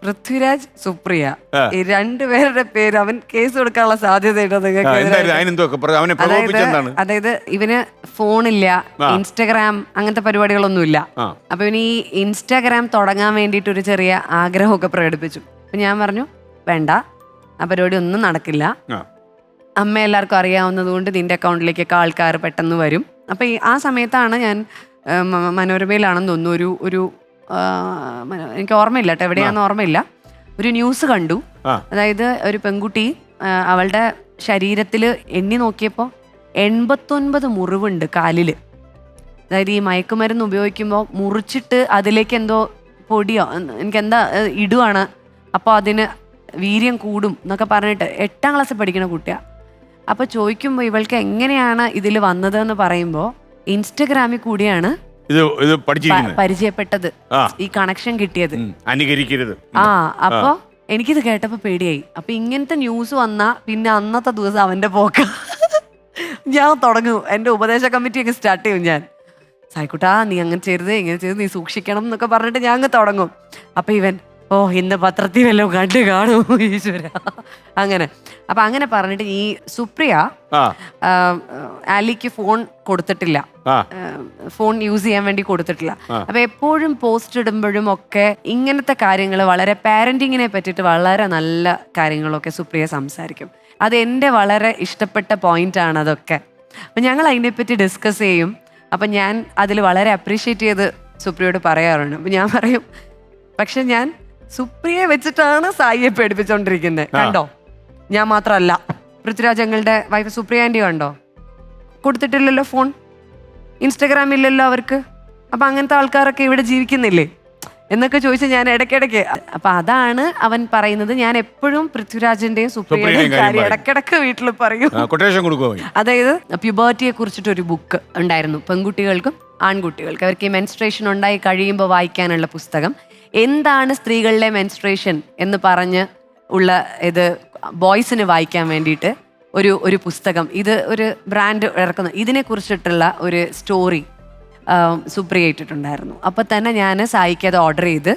പൃഥ്വിരാജ്, സുപ്രിയ, ഈ രണ്ടുപേരുടെ പേര് അവൻ കേസ് കൊടുക്കാനുള്ള സാധ്യതയുണ്ടോ നിങ്ങൾക്ക്? അതായത് ഇവന് ഫോണില്ല, ഇൻസ്റ്റഗ്രാം അങ്ങനത്തെ പരിപാടികളൊന്നുമില്ല. അപ്പൊ ഇവന് ഈ ഇൻസ്റ്റാഗ്രാം തുടങ്ങാൻ വേണ്ടിട്ട് ഒരു ചെറിയ ആഗ്രഹമൊക്കെ പ്രകടിപ്പിച്ചു. അപ്പൊ ഞാൻ പറഞ്ഞു വേണ്ട, ആ പരിപാടി ഒന്നും നടക്കില്ല. അമ്മ എല്ലാവർക്കും അറിയാവുന്നത് കൊണ്ട് നിന്റെ അക്കൗണ്ടിലേക്കൊക്കെ ആൾക്കാർ പെട്ടെന്ന് വരും. അപ്പൊ ആ സമയത്താണ് ഞാൻ മനോരമയിലാണെന്ന് തോന്നുന്നു ഒരു എനിക്ക് ഓർമ്മയില്ല കേട്ടോ, എവിടെയാണെന്ന് ഓർമ്മയില്ല, ഒരു ന്യൂസ് കണ്ടു. അതായത് ഒരു പെൺകുട്ടി അവളുടെ ശരീരത്തിൽ എണ്ണി നോക്കിയപ്പോൾ 89 മുറിവുണ്ട് കാലില്. അതായത് ഈ മയക്കുമരുന്ന് ഉപയോഗിക്കുമ്പോൾ മുറിച്ചിട്ട് അതിലേക്ക് എന്തോ പൊടിയോ എനിക്കെന്താ ഇടുവാണ്, അപ്പോൾ അതിന് വീര്യം കൂടും എന്നൊക്കെ പറഞ്ഞിട്ട് 8ാം ക്ലാസ്സിൽ പഠിക്കുന്ന കുട്ടിയാണ്. അപ്പോൾ ചോദിക്കുമ്പോൾ ഇവൾക്ക് എങ്ങനെയാണ് ഇതിൽ വന്നതെന്ന് പറയുമ്പോൾ ഇൻസ്റ്റഗ്രാമിൽ കൂടിയാണ് ഇത് പരിചയപ്പെട്ടത്, ഈ കണക്ഷൻ കിട്ടിയത്. അനുകരിക്കരുത്. അപ്പൊ എനിക്കിത് കേട്ടപ്പോ പേടിയായി. അപ്പൊ ഇങ്ങനത്തെ ന്യൂസ് വന്നാ പിന്നെ അന്നത്തെ ദിവസം അവന്റെ പോക്ക ഞാൻ തുടങ്ങും, എന്റെ ഉപദേശ കമ്മിറ്റി ഒക്കെ സ്റ്റാർട്ട് ചെയ്യും. ഞാൻ സായിക്കുട്ടാ നീ അങ്ങനെ ചെയ്തത് ഇങ്ങനെ ചെയ്ത് നീ സൂക്ഷിക്കണം എന്നൊക്കെ പറഞ്ഞിട്ട് ഞാൻ അങ്ങ് തുടങ്ങും. അപ്പൊ ഇവൻ ഇന്ന് പത്രത്തിൽ വല്ലതും കണ്ടു കാണും ഈശ്വര അങ്ങനെ. അപ്പൊ അങ്ങനെ പറഞ്ഞിട്ട് ഈ സുപ്രിയ ആലിക്ക് ഫോൺ കൊടുത്തിട്ടില്ല, ഫോൺ യൂസ് ചെയ്യാൻ വേണ്ടി കൊടുത്തിട്ടില്ല. അപ്പൊ എപ്പോഴും പോസ്റ്റ് ഇടുമ്പോഴും ഒക്കെ ഇങ്ങനത്തെ കാര്യങ്ങൾ, വളരെ പാരന്റിങ്ങിനെ പറ്റിയിട്ട് വളരെ നല്ല കാര്യങ്ങളൊക്കെ സുപ്രിയ സംസാരിക്കും. അത് എൻ്റെ വളരെ ഇഷ്ടപ്പെട്ട പോയിന്റ് ആണ് അതൊക്കെ. അപ്പൊ ഞങ്ങൾ അതിനെപ്പറ്റി ഡിസ്കസ് ചെയ്യും. അപ്പൊ ഞാൻ അതിൽ വളരെ അപ്രീഷിയേറ്റ് ചെയ്ത് സുപ്രിയയോട് പറയാറുണ്ട്. അപ്പൊ ഞാൻ പറയും, പക്ഷെ ഞാൻ സുപ്രിയയെ വെച്ചിട്ടാണ് സായിയെ പേടിപ്പിച്ചോണ്ടിരിക്കുന്നത്. കണ്ടോ, ഞാൻ മാത്രമല്ല, പൃഥ്വിരാജ് ഞങ്ങളുടെ വൈഫ് സുപ്രിയ ആൻറ്റി കണ്ടോ, കൊടുത്തിട്ടില്ലല്ലോ ഫോൺ, ഇൻസ്റ്റഗ്രാം ഇല്ലല്ലോ അവർക്ക്. അപ്പൊ അങ്ങനത്തെ ആൾക്കാരൊക്കെ ഇവിടെ ജീവിക്കുന്നില്ലേ എന്നൊക്കെ ചോദിച്ചാൽ ഞാൻ ഇടയ്ക്കിടയ്ക്ക്. അപ്പൊ അതാണ് അവൻ പറയുന്നത്. ഞാൻ എപ്പോഴും പൃഥ്വിരാജിന്റെയും സുപ്രിയയുടെയും കാര്യം ഇടയ്ക്കിടയ്ക്ക് വീട്ടിൽ പറയും. അതായത് പ്യൂബർട്ടിയെ കുറിച്ചിട്ട് ഒരു ബുക്ക് ഉണ്ടായിരുന്നു, പെൺകുട്ടികൾക്കും ആൺകുട്ടികൾക്കും. അവർക്ക് ഈ മെൻസ്ട്രേഷൻ ഉണ്ടായി കഴിയുമ്പോൾ വായിക്കാനുള്ള പുസ്തകം. എന്താണ് സ്ത്രീകളിലെ മെൻസ്ട്രേഷൻ എന്ന് പറഞ്ഞ് ഉള്ള ഇത് ബോയ്സിന് വായിക്കാൻ വേണ്ടിയിട്ട് ഒരു പുസ്തകം, ഇത് ഒരു ബ്രാൻഡ് ഇറക്കുന്നു. ഇതിനെ കുറിച്ചിട്ടുള്ള ഒരു സ്റ്റോറി സുപ്രിയ ഇട്ടിട്ടുണ്ടായിരുന്നു. അപ്പോൾ തന്നെ ഞാൻ സായിക്ക് അത് ഓർഡർ ചെയ്ത്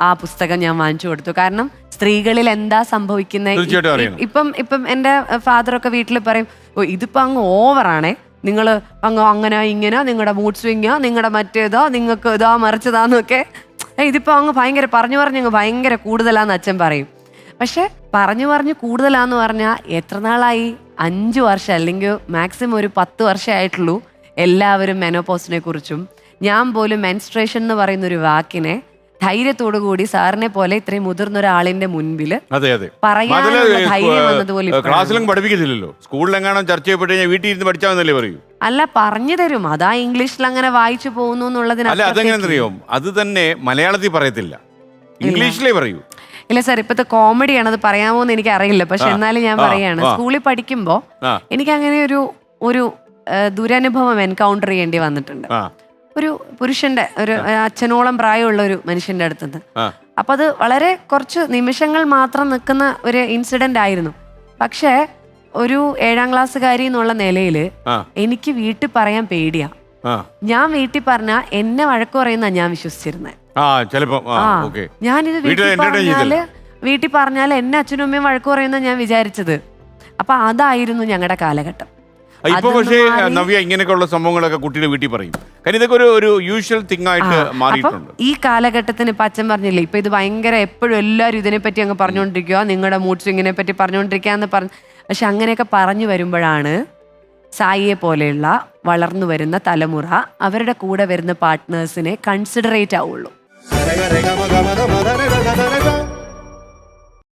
ആ പുസ്തകം ഞാൻ വാങ്ങിച്ചു കൊടുത്തു. കാരണം സ്ത്രീകളിൽ എന്താ സംഭവിക്കുന്നത്, ഇപ്പം എൻ്റെ ഫാദറൊക്കെ വീട്ടിൽ പറയും, ഇതിപ്പോൾ അങ്ങ് ഓവറാണേ, നിങ്ങൾ അങ്ങനെ ഇങ്ങനെ, നിങ്ങളുടെ മൂഡ് സ്വിങ്ങാ, നിങ്ങളുടെ മറ്റേതാ, നിങ്ങൾക്ക് ഇതാ മറിച്ചതാന്നൊക്കെ, ഇതിപ്പോൾ അങ്ങ് ഭയങ്കര പറഞ്ഞ് ഭയങ്കര കൂടുതലാന്ന് അച്ഛൻ പറയും. പക്ഷെ പറഞ്ഞു കൂടുതലാന്ന് പറഞ്ഞാൽ എത്ര നാളായി, 5 വർഷം അല്ലെങ്കിൽ മാക്സിമം ഒരു 10 വർഷമായിട്ടുള്ളൂ എല്ലാവരും മെനോപോസിനെ കുറിച്ചും. ഞാൻ പോലും മെൻസ്ട്രേഷൻ എന്ന് പറയുന്ന ഒരു വാക്കിനെ ധൈര്യത്തോടു കൂടി സാറിനെ പോലെ ഇത്രയും മുതിർന്ന ഒരാളിന്റെ മുൻപിൽ പറയാനുള്ള ധൈര്യം വന്നതുപോലെ ക്ലാസ്സിലും പഠിപ്പിക്കുന്നില്ലല്ലോ, സ്കൂളിലെങ്ങാനും ചർച്ച ചെയ്യപ്പെട്ട് കഴിഞ്ഞാൽ വീട്ടിൽ ഇരുന്ന് പഠിച്ചാൽ പറയൂ. അല്ല, പറഞ്ഞു തരും, അതാ ഇംഗ്ലീഷിൽ അങ്ങനെ വായിച്ചു പോകുന്നു എന്നുള്ളതിന്. അല്ല, അതെങ്ങനെയെന്നറിയോ, അത് തന്നെ മലയാളത്തിൽ പറയത്തില്ല, ഇംഗ്ലീഷിലേ പറയൂ. ഇല്ല സാർ, ഇപ്പത്തെ കോമഡിയാണ്, അത് പറയാമോ എന്ന് എനിക്ക് അറിയില്ല. പക്ഷെ എന്നാലും ഞാൻ പറയാണ്, സ്കൂളിൽ പഠിക്കുമ്പോ എനിക്ക് അങ്ങനെ ഒരു ദുരനുഭവം എൻകൗണ്ടർ ചെയ്യേണ്ടി വന്നിട്ടുണ്ട്. ഒരു പുരുഷന്റെ, ഒരു അച്ഛനോളം പ്രായമുള്ള ഒരു മനുഷ്യന്റെ അടുത്തുനിന്ന്. അപ്പൊ അത് വളരെ കുറച്ച് നിമിഷങ്ങൾ മാത്രം നിൽക്കുന്ന ഒരു ഇൻസിഡന്റ് ആയിരുന്നു. പക്ഷെ ഒരു 7ാം ക്ലാസ്സുകാരി എന്നുള്ള നിലയില് എനിക്ക് വീട്ടിൽ പറയാൻ പേടിയാ. ഞാൻ വീട്ടിൽ പറഞ്ഞ എന്നെ വഴക്ക് പറയുന്ന ഞാൻ വിശ്വസിച്ചിരുന്നത്. ഞാനിത് വീട്ടിൽ പറഞ്ഞാല് എന്നെ അച്ഛനും അമ്മയും വഴക്ക് പറയുന്ന ഞാൻ വിചാരിച്ചത്. അപ്പൊ അതായിരുന്നു ഞങ്ങളുടെ കാലഘട്ടം. ഇപ്പൊ പക്ഷേ നവ്യ ഇങ്ങനെയൊക്കെയുള്ള സംഭവങ്ങളൊക്കെ കുട്ടിയുടെ വീട്ടിൽ പറയും. കാര്യം ഇതൊക്കെ ഒരു യൂഷ്വൽ തിങ് ആയിട്ട് മാറിയിട്ടുണ്ട് ഈ കാലഘട്ടത്തിന്. ഇപ്പൊ അച്ഛൻ പറഞ്ഞില്ലേ, ഇപ്പൊ ഇത് ഭയങ്കര എപ്പോഴും എല്ലാവരും ഇതിനെപ്പറ്റി അങ്ങ് പറഞ്ഞുകൊണ്ടിരിക്കുക, നിങ്ങളുടെ മൂഡ് സ്വിങ്ങിനെ പറ്റി പറഞ്ഞുകൊണ്ടിരിക്കുക എന്ന് പറഞ്ഞു. പക്ഷെ അങ്ങനെയൊക്കെ പറഞ്ഞു വരുമ്പോഴാണ് സായിയെ പോലെയുള്ള വളർന്നു വരുന്ന തലമുറ അവരുടെ കൂടെ വരുന്ന പാർട്ട്നേഴ്സിനെ കൺസിഡറേറ്റ് ആവുള്ളൂ.